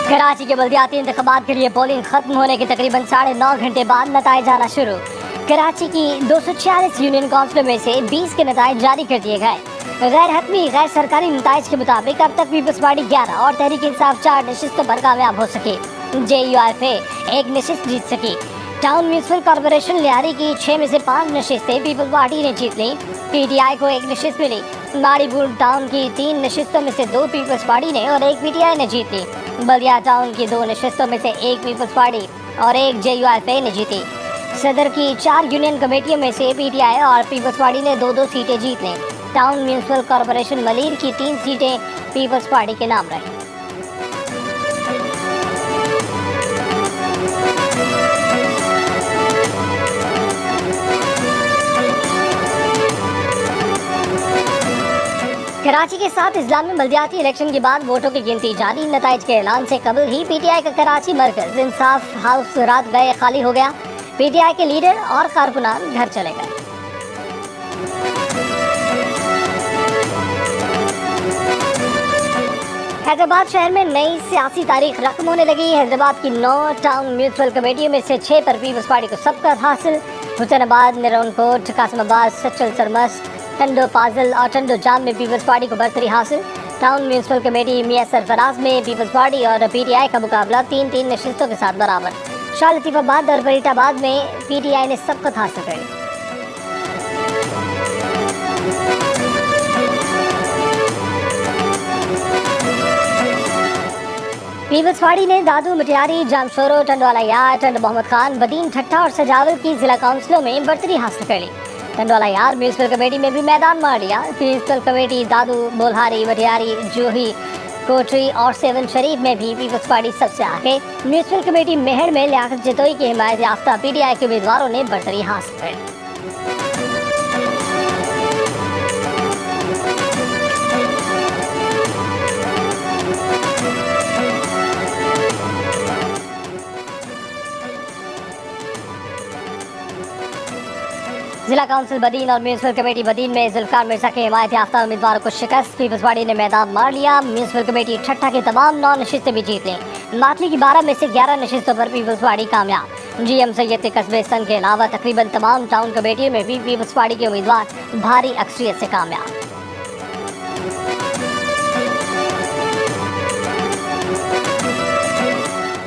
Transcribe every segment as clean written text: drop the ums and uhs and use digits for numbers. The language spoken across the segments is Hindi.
कराची के बल्दियाती इंतखाबात के लिए पोलिंग खत्म होने के तकरीबन 9.5 घंटे बाद नताइज आना शुरू। कराची की 246 यूनियन काउंसिलों में से 20 के नताइज जारी कर दिए गए। गैर हतमी गैर सरकारी नताइज के मुताबिक अब तक पीपल्स पार्टी 11 और तहरीक इंसाफ 4 नशिस्तों पर कामयाब हो सके। JUIF 1 नशिस्त जीत सकी। टाउन म्यूनसिपल कॉरपोरेशन लियारी की 6 में से 5 नशिस्तें पीपल्स पार्टी ने जीत ली। PTI को 1 नशिस्त मिली। माड़ीपुर टाउन की 3 नशिस्तों में से 2 पीपल्स पार्टी ने और 1 PTI ने जीत ली। बल्दिया टाउन की 2 नशिस्तों में से 1 पीपल्स पार्टी और 1 JUIF ने जीती। सदर की 4 यूनियन कमेटियों में से PTI और पीपल्स पार्टी ने 2-2 सीटें जीत लीं। टाउन म्यूनसिपल कॉरपोरेशन मलीर की 3 सीटें पीपल्स पार्टी के नाम रहीं। कराची के साथ इस्लामी बल्दियाती इलेक्शन के बाद वोटों की गिनती जारी। नताइज के ऐलान से कबल ही PTI का कराची मरकज इंसाफ हाउस रात गए खाली हो गया। PTI के लीडर और कारकुनान घर चले गए। हैदराबाद शहर में नई सियासी तारीख रकम होने लगी। हैदराबाद की 9 टाउन म्यूनसिपल कमेटियों में से 6 पर पीपल्स पार्टी को सबकत हासिल। हुसैनाबाद, निरौनकोट, कासिमाबाद, सच्चल सरमस्त, टंडो पाजल और टंडो जाम में पीपल्स पार्टी को बरतरी हासिल। टाउन म्यूनसिपल कमेटी मियां सरफराज में पीपल्स पार्टी और PTI का मुकाबला 3-3 नशिस्तों के साथ बराबर। शाह लतीफाबाद और फरीदाबाद में PTI ने सबकत हासिल करी। पीपल्स पार्टी ने दादू, मटियारी, जामशोरो, टंडवाला यार, टंड मोहम्मद खान, बदीन, ठट्ठा और सजावल की जिला काउंसिलों में बरतरी हासिल कर ली। टंडवाला यार म्यूनसिपल कमेटी में भी मैदान मार लिया। म्यूनसिपल कमेटी दादू, बोलहारी, मटियारी, जूही, कोटरी और सेवन शरीफ में भी पीपल्स पार्टी सबसे आगे। म्यूनसिपल कमेटी मेहर में लियाकत जतोई की हिमायत याफ्ता PTI के उम्मीदवारों ने बरतरी हासिल की। जिला काउंसिल बदीन और म्यूनसिपल कमेटी बदीन में जुल्फकार मिर्जा के हिमायत याफ्ता उम्मीदवारों को शिकस्त। पीपल्स पार्टी ने मैदान मार लिया। म्यूनसिपल कमेटी ठट्ठा की तमाम 9 नशिस्तें भी जीत लीं। मातली की 12 में से 11 नशिस्तों पर पीपल्स पार्टी कामयाब। GM सैयद के कस्बे सन के अलावा तकरीबन तमाम टाउन कमेटियों में भी पीपल्स पार्टी के उम्मीदवार भारी अक्सरियत से कामयाब।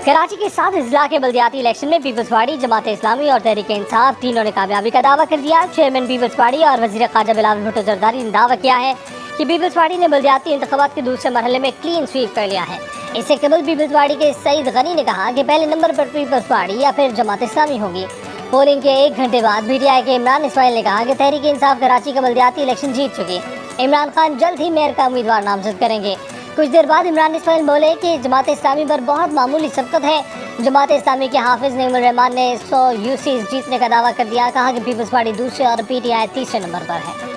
कराची के 7 अजला के बल्दियाती इलेक्शन में पीपल्स पार्टी, जमात इस्लामी और तहरीक इंसाफ तीनों ने कामयाबी का दावा कर दिया। चेयरमैन पीपल्स पार्टी और वज़ीर ख्वाजा बिलावल भुट्टो जरदारी ने दावा किया है कि पीपल्स पार्टी ने बल्दियाती इंतखाबात के दूसरे मरहले में क्लीन स्वीप कर लिया है। इससे कबल पीपल्स पार्टी के सईद गनी ने कहा कि पहले नंबर पर पीपल्स पार्टी या फिर जमात इस्लामी होगी। पोलिंग के 1 घंटे बाद PTI के इमरान इस्माइल ने कहा कि तहरीक इंसाफ कराची का बल्दियाती इलेक्शन जीत चुकी। इमरान खान जल्द ही मेयर का उम्मीदवार नामजद करेंगे। कुछ देर बाद इमरान इस्माइल बोले कि जमात इस्लामी पर बहुत मामूली सबकत है। जमात इस्लामी के हाफिज नईमुर रहमान ने 100 UCs जीतने का दावा कर दिया। कहा कि पीपल्स पार्टी दूसरे और PTI तीसरे नंबर पर है।